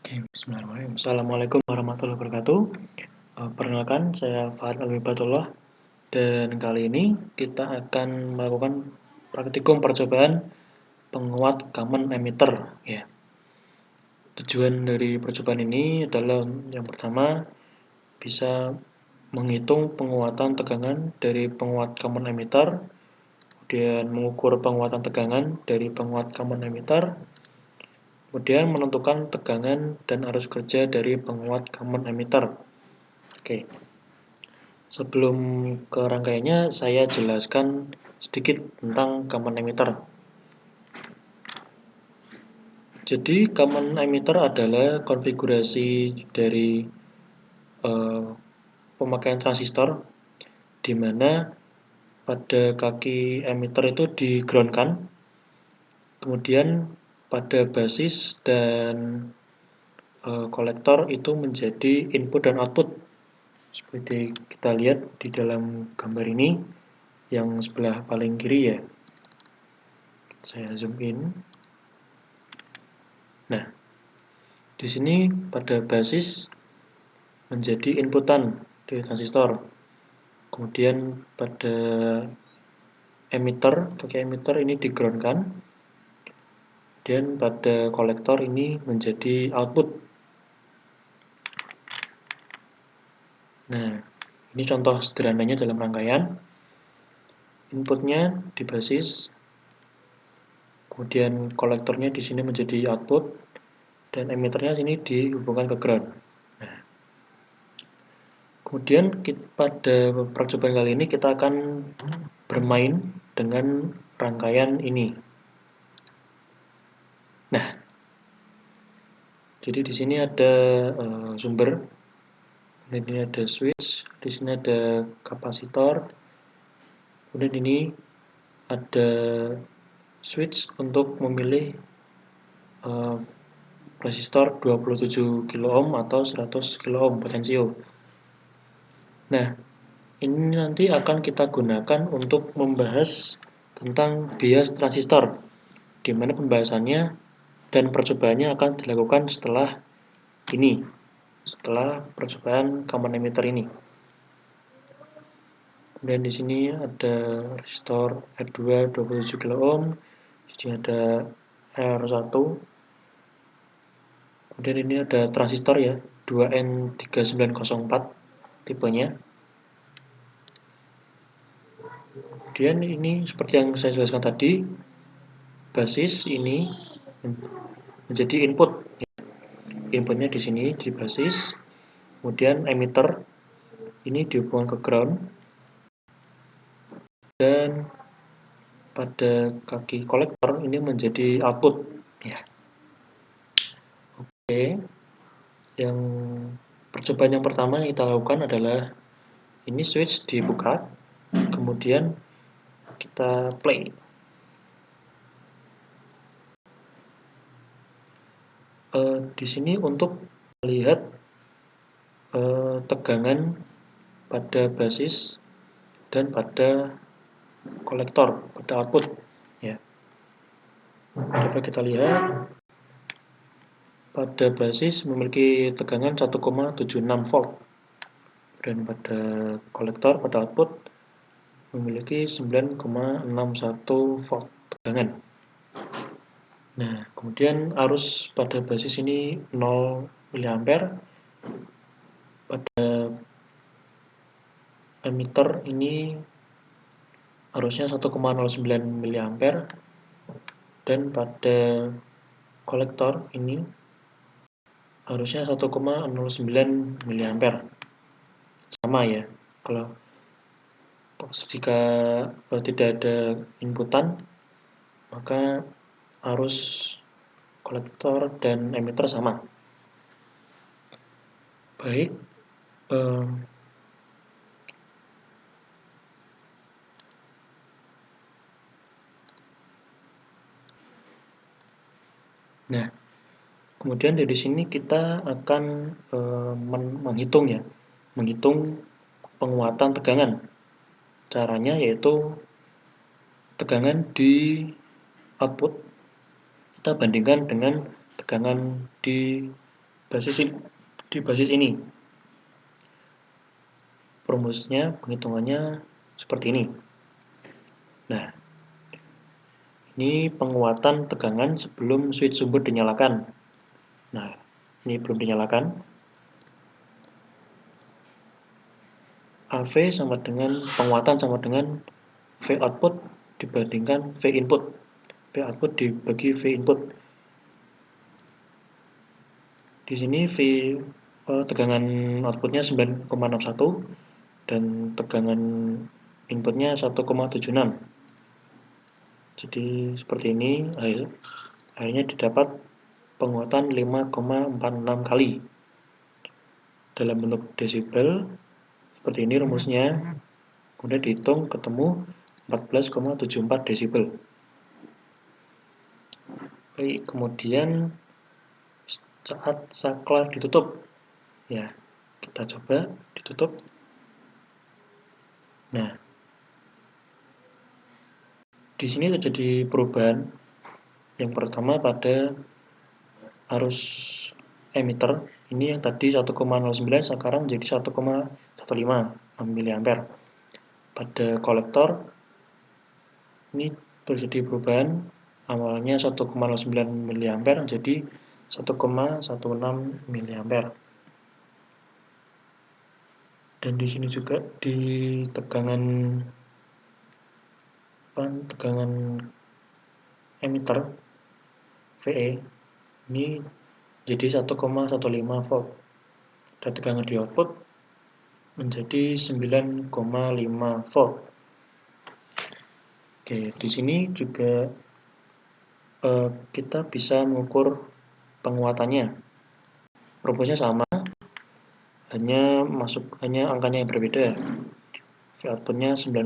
Oke, bismillahirrahmanirrahim. Assalamualaikum warahmatullahi wabarakatuh. Perkenalkan, saya Fahad Alwibatullah dan kali ini kita akan melakukan praktikum percobaan penguat common emitter. Ya. Tujuan dari percobaan ini adalah yang pertama bisa menghitung penguatan tegangan dari penguat common emitter, kemudian mengukur penguatan tegangan dari penguat common emitter, kemudian menentukan tegangan dan arus kerja dari penguat common emitter. Oke, sebelum ke rangkaiannya, saya jelaskan sedikit tentang common emitter. Jadi, common emitter adalah konfigurasi dari pemakaian transistor, di mana pada kaki emitter itu di-groundkan, kemudian pada basis dan kolektor itu menjadi input dan output. Seperti kita lihat di dalam gambar ini, yang sebelah paling kiri ya. Saya zoom in. Nah, di sini pada basis menjadi inputan dari transistor. Kemudian pada emitter, kaki emitter ini di-groundkan. Dan pada kolektor ini menjadi output. Nah, ini contoh sederhananya dalam rangkaian. Inputnya di basis, kemudian kolektornya di sini menjadi output, dan emitternya sini dihubungkan ke ground. Nah, kemudian pada percobaan kali ini kita akan bermain dengan rangkaian ini. Nah, jadi di sini ada sumber, ini ada switch, di sini ada kapasitor, kemudian ini ada switch untuk memilih resistor 27 kilo ohm atau 100 kilo ohm potensio. Nah, ini nanti akan kita gunakan untuk membahas tentang bias transistor, di mana pembahasannya dan percobaannya akan dilakukan setelah ini, setelah percobaan common emitter ini. Kemudian di sini ada resistor R2 27 kilo ohm, di sini ada R1. Kemudian ini ada transistor ya, 2N3904 tipenya. Kemudian ini seperti yang saya jelaskan tadi, basis ini menjadi input. Inputnya di sini di basis. Kemudian emitter ini dihubungkan ke ground. Dan pada kaki kolektor ini menjadi output ya. Oke. Yang percobaan yang pertama yang kita lakukan adalah ini switch dibuka, kemudian kita play. Di sini untuk melihat tegangan pada basis dan pada kolektor, pada output ya. Coba kita lihat, pada basis memiliki tegangan 1,76 volt, dan pada kolektor, pada output memiliki 9,61 volt tegangan. Nah, kemudian arus pada basis ini 0 mA, pada emitter ini arusnya 1,09 mA, dan pada kolektor ini arusnya 1,09 mA. Sama ya, kalau jika tidak ada inputan, maka arus kolektor dan emitter sama. Baik, nah, kemudian dari sini kita akan menghitung ya, menghitung penguatan tegangan. Caranya yaitu tegangan di output kita bandingkan dengan tegangan di di basis ini. Rumusnya, penghitungannya seperti ini. Nah, ini penguatan tegangan sebelum switch sumber dinyalakan. Nah, ini belum dinyalakan. AV sama dengan penguatan sama dengan V output dibandingkan V input. V output dibagi V input. Di sini tegangan outputnya 9,61 dan tegangan inputnya 1,76. Jadi seperti ini, akhirnya didapat penguatan 5,46 kali dalam bentuk desibel. Seperti ini rumusnya. Kemudian dihitung ketemu 14,74 desibel. Baik, kemudian saat saklar ditutup, ya kita coba ditutup. Nah, di sini terjadi perubahan. Yang pertama pada arus emitter, ini yang tadi 1,09 sekarang menjadi 1,15 mA. Pada kolektor ini terjadi perubahan, awalnya 1,09 mA menjadi 1,16 mA. Dan di sini juga di tegangan emitter VE ini jadi 1,15 volt dan tegangan di output menjadi 9,5 volt. Oke, di sini juga kita bisa mengukur penguatannya. Rumusnya sama, hanya angkanya yang berbeda. V outputnya 9,5,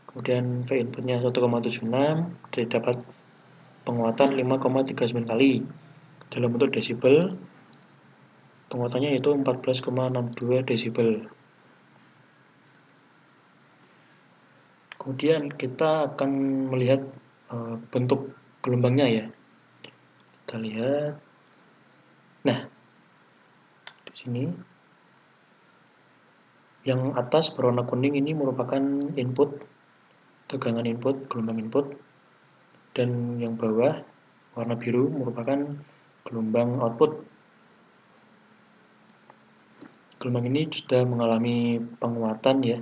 kemudian V inputnya 1,76, jadi dapat penguatan 5,39 kali. Dalam bentuk desibel, penguatannya yaitu 14,62 desibel. Kemudian kita akan melihat bentuk gelombangnya ya. Kita lihat. Nah, di sini yang atas berwarna kuning ini merupakan input, tegangan input, gelombang input, dan yang bawah warna biru merupakan gelombang output. Gelombang ini sudah mengalami penguatan ya.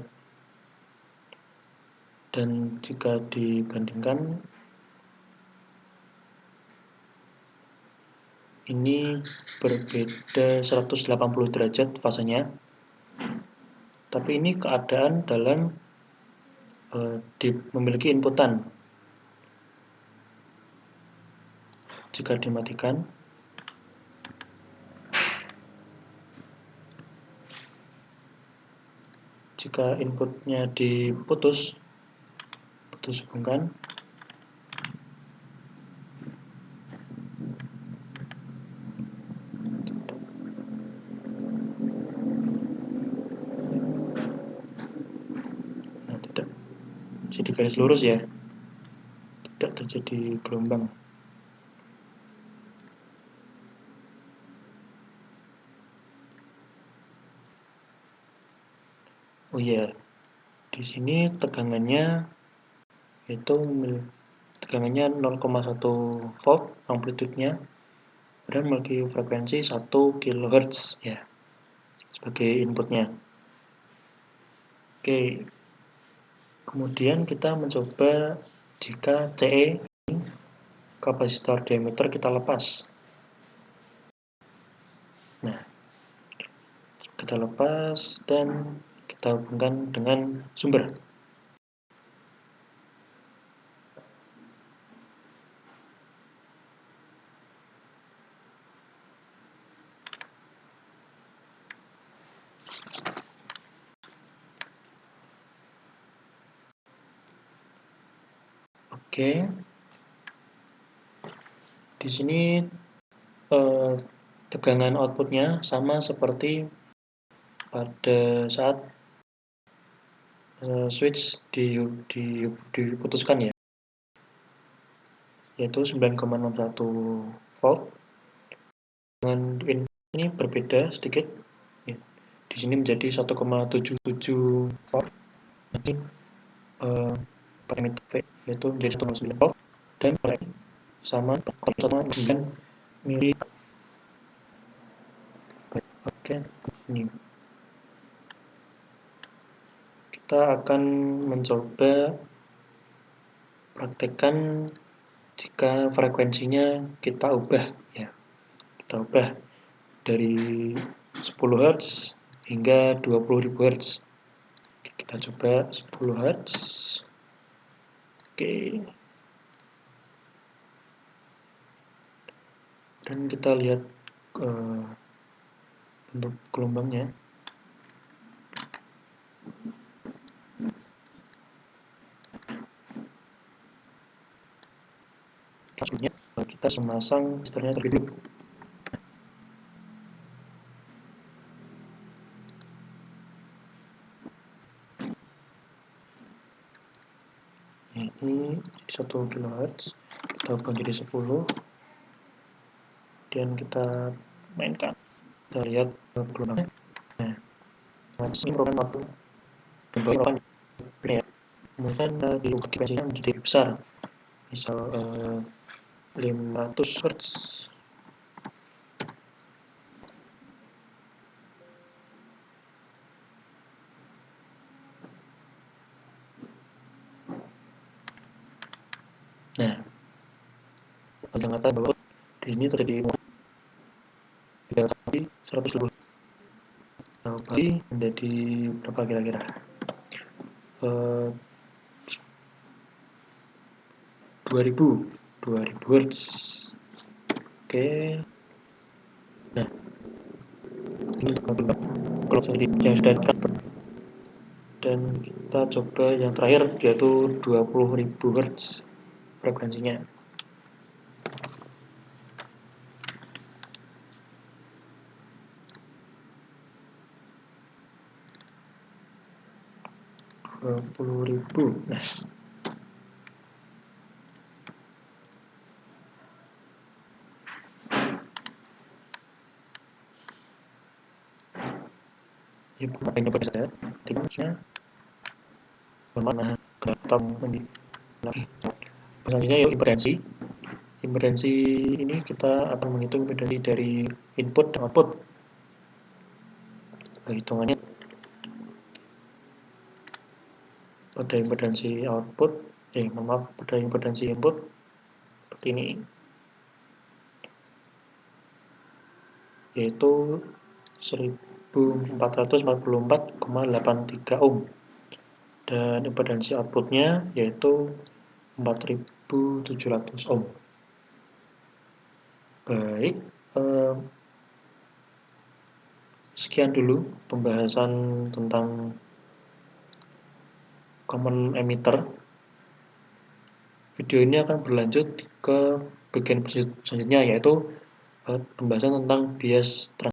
Dan jika dibandingkan, ini berbeda 180 derajat fasenya. Tapi ini keadaan dalam memiliki inputan. Jika dimatikan, jika inputnya putus hubungkan, nah tidak jadi garis lurus ya, tidak terjadi gelombang. Oh iya, di sini tegangannya itu tegangannya 0,1 volt, amplitudenya dan memiliki frekuensi 1 kHz ya sebagai inputnya. Oke, kemudian kita mencoba jika CE kapasitor diameter kita lepas. Nah, kita lepas dan kita hubungkan dengan sumber. Oke, di sini tegangan outputnya sama seperti pada saat switch diputuskan ya, yaitu 9,61 volt. Dengan ini berbeda sedikit. Ya. Di sini menjadi 1,77 volt. Nanti parameter V yaitu menjadi 1,9 volt dan sama 1,9 mili. Oke, ini kita akan mencoba praktekkan jika frekuensinya kita ubah ya. Kita ubah dari 10 Hz hingga 20.000 Hz. Kita coba 10 Hz. Oke. Dan kita lihat bentuk gelombangnya. Maksudnya kita memasang resistornya terlebih dulu. Ini 1 kHz, kita ubah jadi 10, dan kita mainkan. Kita lihat gelombangnya. Nah, ini merupakan waktu merupakan ya. Kemudian diubah frekuensinya menjadi besar, misal 500 Hz. Nah, bagi yang kata bahwa di sini terjadi tidak sampai 120 kali menjadi berapa kira-kira? 2000 Hz. Oke. Nah, ini untuk kalau yang sudah dicover. Dan kita coba yang terakhir yaitu 20.000 Hz frekuensinya. Nah, ini pakainya pada saya tinggalnya mana kelihatan ini. Selanjutnya yuk impedansi. Impedansi ini kita akan menghitung impedansi dari input dan output. Hitungannya pada impedansi output, pada impedansi input seperti ini, yaitu 1444,83 ohm, dan impedansi outputnya yaitu 4700 ohm. Baik, sekian dulu pembahasan tentang common emitter. Video ini akan berlanjut ke bagian selanjutnya, yaitu pembahasan tentang bias transmisi.